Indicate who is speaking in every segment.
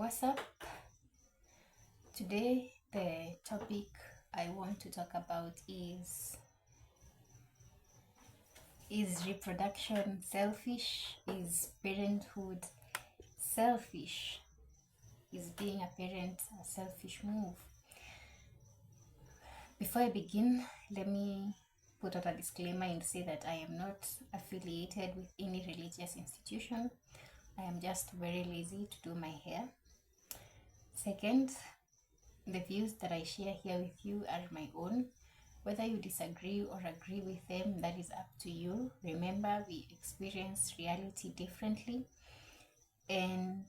Speaker 1: What's up? Today, the topic I want to talk about is reproduction selfish? Is parenthood selfish? Is being a parent a selfish move? Before I begin, let me put out a disclaimer and say that I am not affiliated with any religious institution. I am just very lazy to do my hair. Second, the views that I share here with you are my own. Whether you disagree or agree with them, that is up to you. Remember, we experience reality differently, and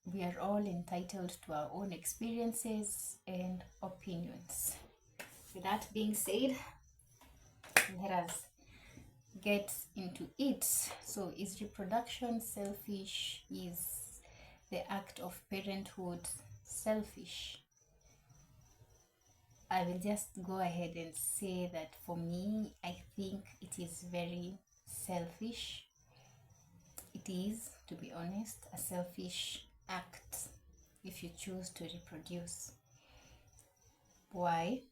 Speaker 1: we are all entitled to our own experiences and opinions. With that being said, let us get into it. So, is reproduction selfish? Is the act of parenthood selfish? I will just go ahead and say that for me, I think it is very selfish. It is, to be honest, a selfish act if you choose to reproduce. Why?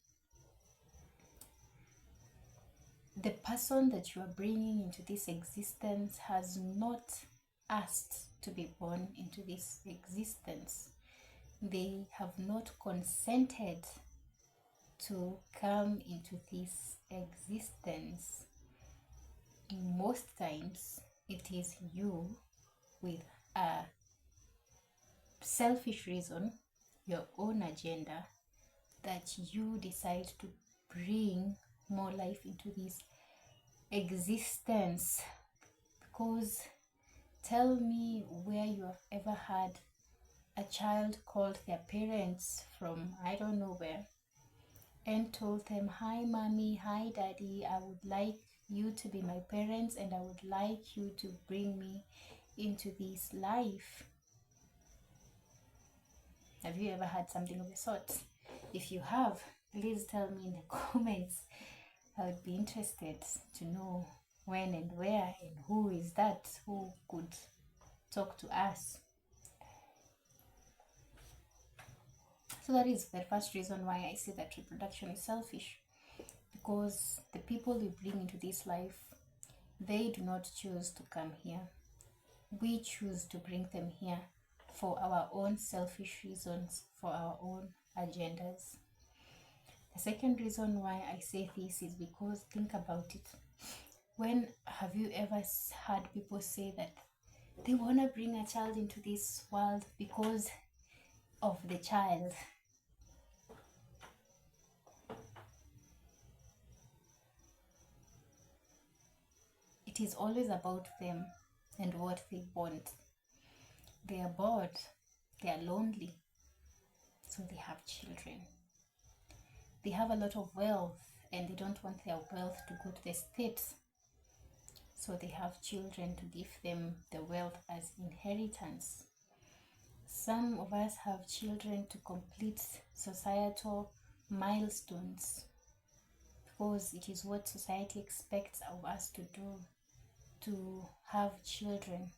Speaker 1: The person that you are bringing into this existence has not asked to be born into this existence. They have not consented to come into this existence. Most times it is you with a selfish reason, your own agenda, that you decide to bring more life into this existence. Because tell me where you have ever had a child called their parents from I don't know where and told them, "Hi mommy, hi daddy, I would like you to be my parents and I would like you to bring me into this life." Have you ever had something of the sort? If you have, please tell me in the comments. I would be interested to know when and where and who is that who could talk to us. So that is the first reason why I say that reproduction is selfish. Because the people we bring into this life, they do not choose to come here. We choose to bring them here for our own selfish reasons, for our own agendas. The second reason why I say this is because, think about it. When have you ever heard people say that they want to bring a child into this world because of the child? It is always about them and what they want. They are bored, they are lonely, so they have children. They have a lot of wealth and they don't want their wealth to go to the states, so they have children to give them the wealth as inheritance. Some of us have children to complete societal milestones because it is what society expects of us to do, to have children.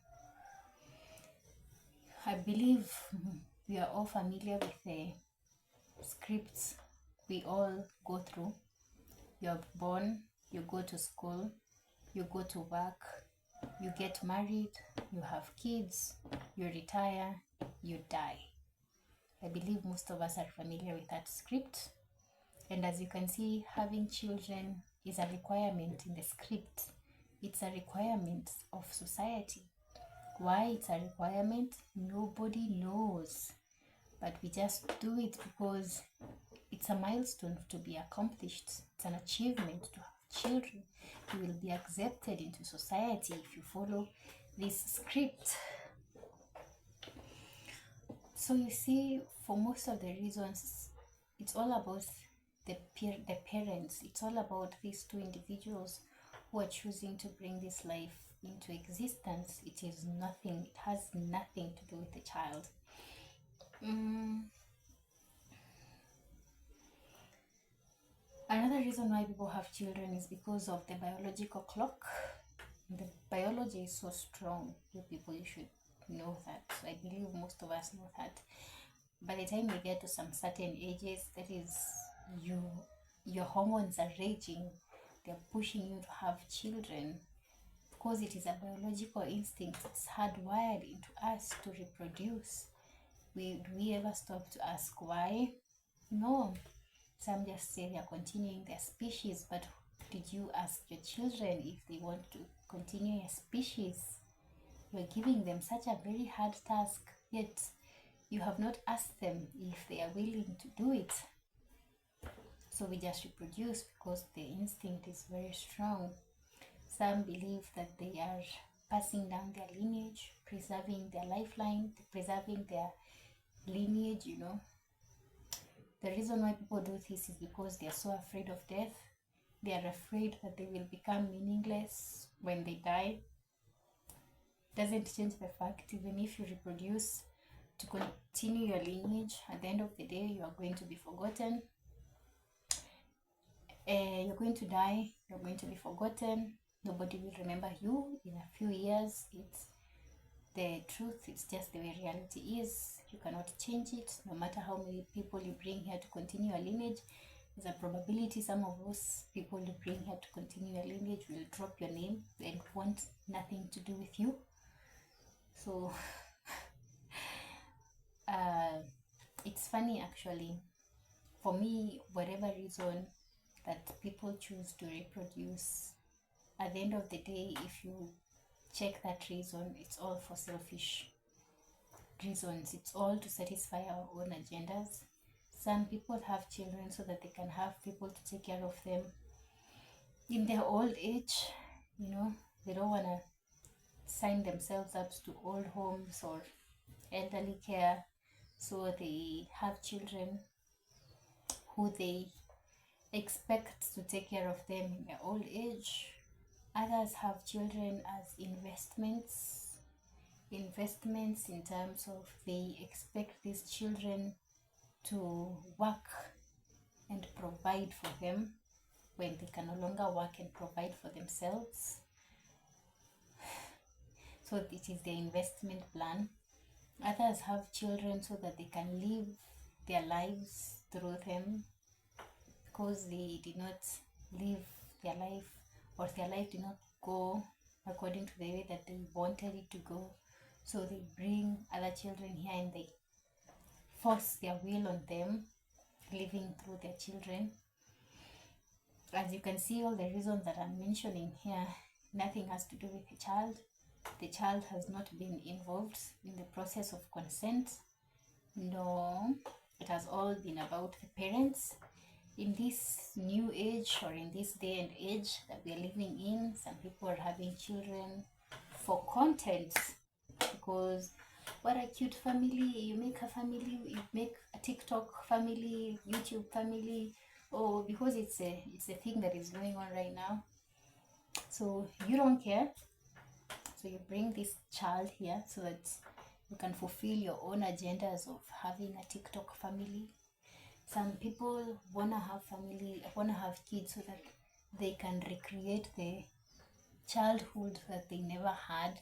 Speaker 1: I believe we are all familiar with the scripts we all go through. You're born, you go to school, you go to work, you get married, you have kids, you retire, you die. I believe most of us are familiar with that script. And as you can see, having children is a requirement in the script. It's a requirement of society. Why it's a requirement, nobody knows. But we just do it because it's a milestone to be accomplished. It's an achievement to have children. You will be accepted into society if you follow this script. So you see, for most of the reasons, it's all about the parents. It's all about these two individuals who are choosing to bring this life into existence. It is nothing, it has nothing to do with the child. Another reason why people have children is because of the biological clock. The biology is so strong. You people, you should know that. So I believe most of us know that. By the time you get to some certain ages, that is, you your hormones are raging. They're pushing you to have children because it is a biological instinct. It's hardwired into us to reproduce. Do we ever stop to ask why? No. Some just say they're continuing their species, but did you ask your children if they want to continue your species? You're giving them such a very hard task, yet you have not asked them if they are willing to do it. So we just reproduce because the instinct is very strong. Some believe that they are passing down their lineage, preserving their lifeline, preserving their lineage, you know. The reason why people do this is because they are so afraid of death. They are afraid that they will become meaningless when they die. Doesn't change the fact, even if you reproduce to continue your lineage, at the end of the day, you are going to be forgotten. You're going to die, you're going to be forgotten. Nobody will remember you in a few years. It's the truth, it's just the way reality is. You cannot change it. No matter how many people you bring here to continue your lineage, there's a probability some of those people you bring here to continue your lineage will drop your name and want nothing to do with you. So it's funny actually. For me, whatever reason that people choose to reproduce, at the end of the day, if you check that reason, it's all for selfish reasons. It's all to satisfy our own agendas. Some people have children so that they can have people to take care of them in their old age. You know, they don't want to sign themselves up to old homes or elderly care, so they have children who they expect to take care of them in their old age. Others have children as investments in terms of they expect these children to work and provide for them when they can no longer work and provide for themselves. So it is their investment plan. Others have children so that they can live their lives through them, because they did not live their life, or their life did not go according to the way that they wanted it to go. So they bring other children here and they force their will on them, living through their children. As you can see, all the reasons that I'm mentioning here, nothing has to do with the child. The child has not been involved in the process of consent. No, it has all been about the parents. In this new age, or in this day and age that we are living in, some people are having children for content, because what a cute family. You make a family, you make a TikTok family, YouTube family. Oh, because it's a thing that is going on right now. So you don't care. So you bring this child here so that you can fulfill your own agendas of having a TikTok family. Some people wanna have kids so that they can recreate the childhood that they never had.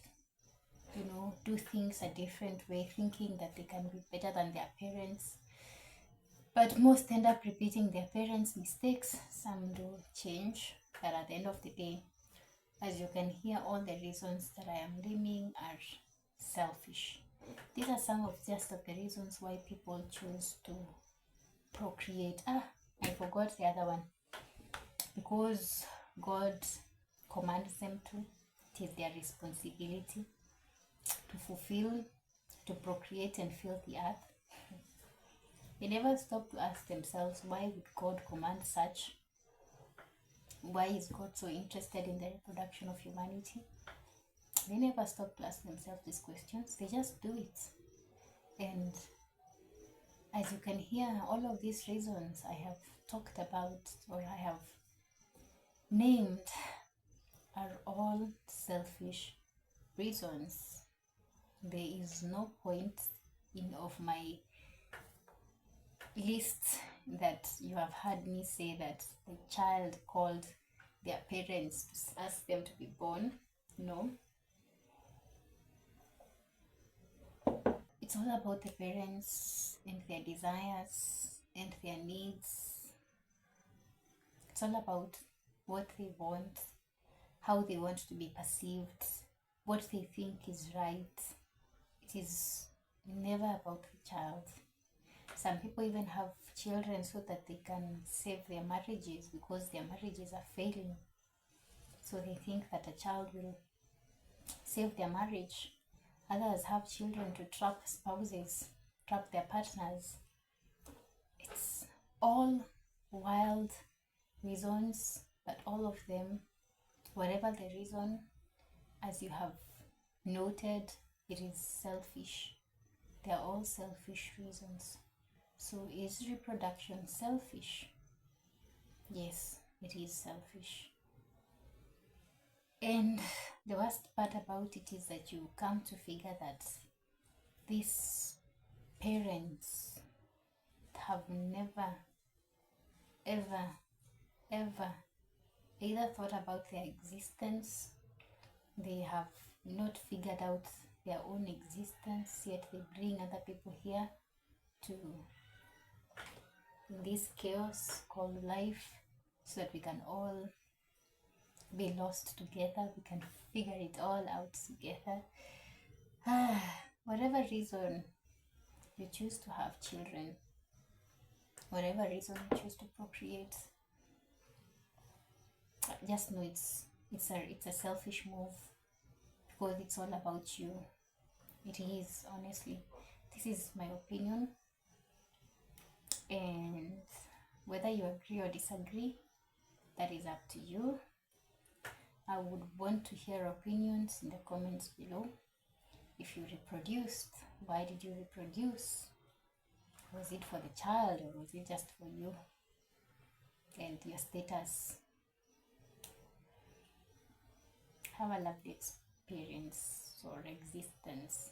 Speaker 1: You know, do things a different way, thinking that they can be better than their parents. But most end up repeating their parents' mistakes. Some do change, but at the end of the day, as you can hear, all the reasons that I am naming are selfish. These are some of just of the reasons why people choose to procreate. I forgot the other one. Because God commands them to. It is their responsibility to fulfill, to procreate and fill the earth. They never stop to ask themselves, why would God command such? Why is God so interested in the reproduction of humanity? They never stop to ask themselves these questions. They just do it. And as you can hear, all of these reasons I have talked about, or I have named, are all selfish reasons. There is no point of my list that you have heard me say that the child called their parents to ask them to be born. No. It's all about the parents and their desires and their needs. It's all about what they want, how they want to be perceived, what they think is right. It is never about the child. Some people even have children so that they can save their marriages because their marriages are failing. So they think that a child will save their marriage. Others have children to trap spouses, trap their partners. It's all wild reasons, but all of them, whatever the reason, as you have noted, it is selfish. They are all selfish reasons. So is reproduction selfish? Yes, it is selfish. And the worst part about it is that you come to figure that these parents have never, ever, ever either thought about their existence, they have not figured out their own existence, yet they bring other people here to this chaos called life so that we can all be lost together, we can figure it all out together. Whatever reason you choose to have children, whatever reason you choose to procreate, just know it's a selfish move because it's all about you. It is, honestly. This is my opinion, and whether you agree or disagree, that is up to you. I would want to hear opinions in the comments below. If you reproduced, why did you reproduce? Was it for the child or was it just for you and your status? Have a lovely experience or existence.